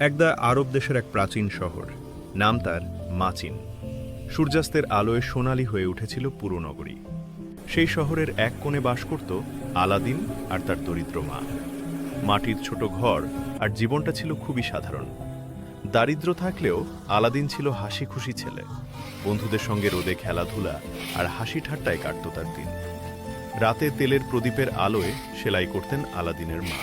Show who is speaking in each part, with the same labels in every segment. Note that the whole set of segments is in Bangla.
Speaker 1: একদা আরব দেশের এক প্রাচীন শহর, নাম তার মাচিন। সূর্যাস্তের আলোয় সোনালী হয়ে উঠেছিল পুরো নগরী। সেই শহরের এক কোণে বাস করত আলাদিন আর তার দরিদ্র মা। মাটির ছোট ঘর, আর জীবনটা ছিল খুবই সাধারণ। দারিদ্র্য থাকলেও আলাদিন ছিল হাসি খুশি ছেলে। বন্ধুদের সঙ্গে রোদে খেলাধুলা আর হাসি ঠাট্টায় কাটত তার দিন। রাতে তেলের প্রদীপের আলোয় সেলাই করতেন আলাদিনের মা।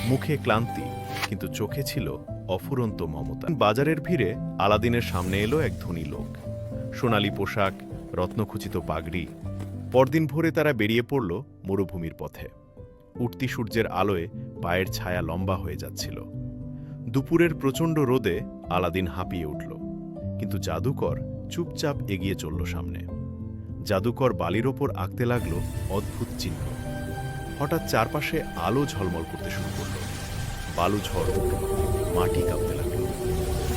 Speaker 1: মুখে ক্লান্তি, কিন্তু চোখে ছিল অফুরন্ত মমতা। বাজারের ভিড়ে আলাদিনের সামনে এলো এক ধনী লোক। সোনালী পোশাক, রত্নখচিত পাগড়ি। পরদিন ভোরে তারা বেরিয়ে পড়ল মরুভূমির পথে। উঠতি সূর্যের আলোয় পায়ের ছায়া লম্বা হয়ে যাচ্ছিল। দুপুরের প্রচণ্ড রোদে আলাদিন হাঁপিয়ে উঠল, কিন্তু জাদুকর চুপচাপ এগিয়ে চলল সামনে। জাদুকর বালির ওপর আঁকতে লাগল অদ্ভুত চিহ্ন। হঠাৎ চারপাশে আলো ঝলমল করতে শুরু করল। বালু ঝড় উঠল, মাটি কাঁপতে লাগল।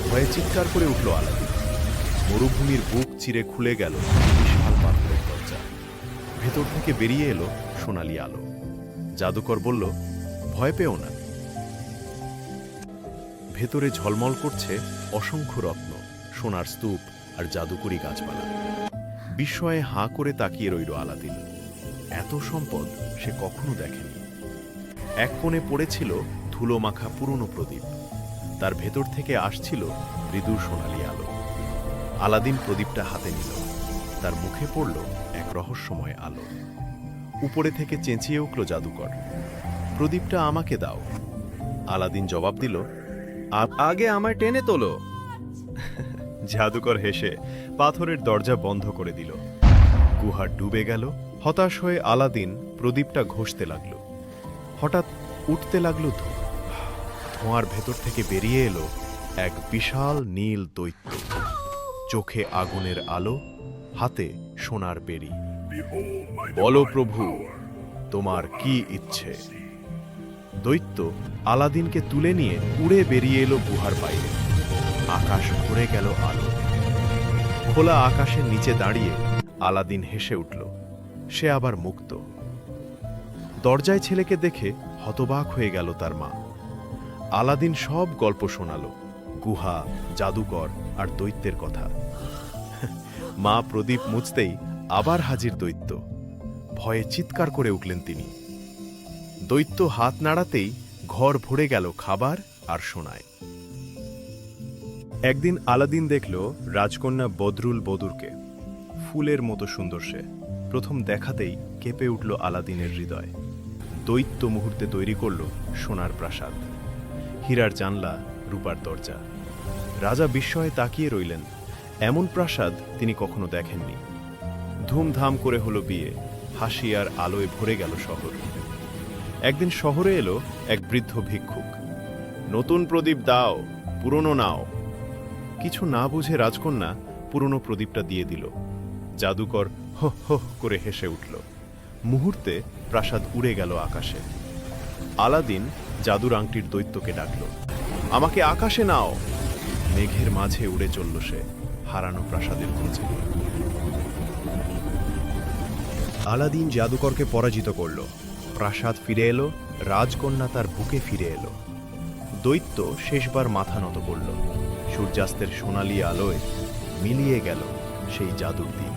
Speaker 1: ভয়ে চিৎকার করে উঠল আলাদিন। মরুভূমির বুক চিরে খুলে গেল বিশাল পাথরের দরজা। ভেতর থেকে বেরিয়ে এলো সোনালী আলো। জাদুকর বলল, ভয় পেও না। ভেতরে ঝলমল করছে অসংখ্য রত্ন, সোনার স্তূপ আর জাদুকরি গাছপালা। বিস্ময়ে হাঁ করে তাকিয়ে রইল আলাদিন। এত সম্পদ সে কখনো দেখেনি। এক কোণে পড়েছিল ধুলো মাখা পুরনো প্রদীপ। তার ভেতর থেকে আসছিল মৃদু সোনালী আলো। আলাদিন প্রদীপটা হাতে নিল। তার মুখে পড়ল এক রহস্যময় আলো। উপরে থেকে চেঁচিয়ে উঠল জাদুকর, প্রদীপটা আমাকে দাও। আলাদিন জবাব দিল, আগে আমায় টেনে তোলো। জাদুকর হেসে পাথরের দরজা বন্ধ করে দিল। গুহা ডুবে গেল। হতাশ হয়ে আলাদিন প্রদীপটা ঘষতে লাগল। হঠাৎ উঠতে লাগল ধোঁয়ার ভেতর থেকে বেরিয়ে এলো এক বিশাল নীল দৈত্য। চোখে আগুনের আলো, হাতে সোনার বেড়ি। বলো প্রভু, তোমার কি ইচ্ছে? দৈত্য আলাদিনকে তুলে নিয়ে উড়ে বেরিয়ে এলো গুহার বাইরে। আকাশ ভরে গেল আলো। খোলা আকাশের নিচে দাঁড়িয়ে আলাদিন হেসে উঠল। সে আবার মুক্ত। দরজায় ছেলেকে দেখে হতবাক হয়ে গেল তার মা। আলাদিন সব গল্প শোনাল, গুহা, জাদুকর আর দৈত্যের কথা। মা প্রদীপ মুছতেই আবার হাজির দৈত্য। ভয়ে চিৎকার করে উঠলেন তিনি। দৈত্য হাত নাড়াতেই ঘর ভরে গেল খাবার আর সোনায়। একদিন আলাদিন দেখল রাজকন্যা বদরুল বদুরকে। ফুলের মতো সুন্দর সে। প্রথম দেখাতেই কেঁপে উঠল আলাদিনের হৃদয়। দৈত্য মুহূর্তে তৈরি করল সোনার প্রাসাদ, হীরার জানলা, রূপার দরজা। রাজা বিস্ময়ে তাকিয়ে রইলেন। এমন প্রাসাদ তিনি কখনো দেখেননি। ধুমধাম করে হলো বিয়ে। হাসি আর আলোয় ভরে গেল শহর। একদিন শহরে এলো এক বৃদ্ধ ভিক্ষুক। নতুন প্রদীপ দাও, পুরনো নাও। কিছু না বুঝে রাজকন্যা পুরনো প্রদীপটা দিয়ে দিল। জাদুকর হো হো করে হেসে উঠল। মুহূর্তে প্রাসাদ উড়ে গেল আকাশে। আলাদিন জাদুর আংটির দৈত্যকে ডাকল, আমাকে আকাশে নাও। মেঘের মাঝে উড়ে চলল সে, হারানো প্রাসাদের খোঁজে। আলাদিন জাদুকরকে পরাজিত করল। প্রাসাদ ফিরে এলো, রাজকন্যা তার বুকে ফিরে এলো। দৈত্য শেষবার মাথা নত করল। সূর্যাস্তের সোনালী আলোয় মিলিয়ে গেল সেই জাদুর দিন।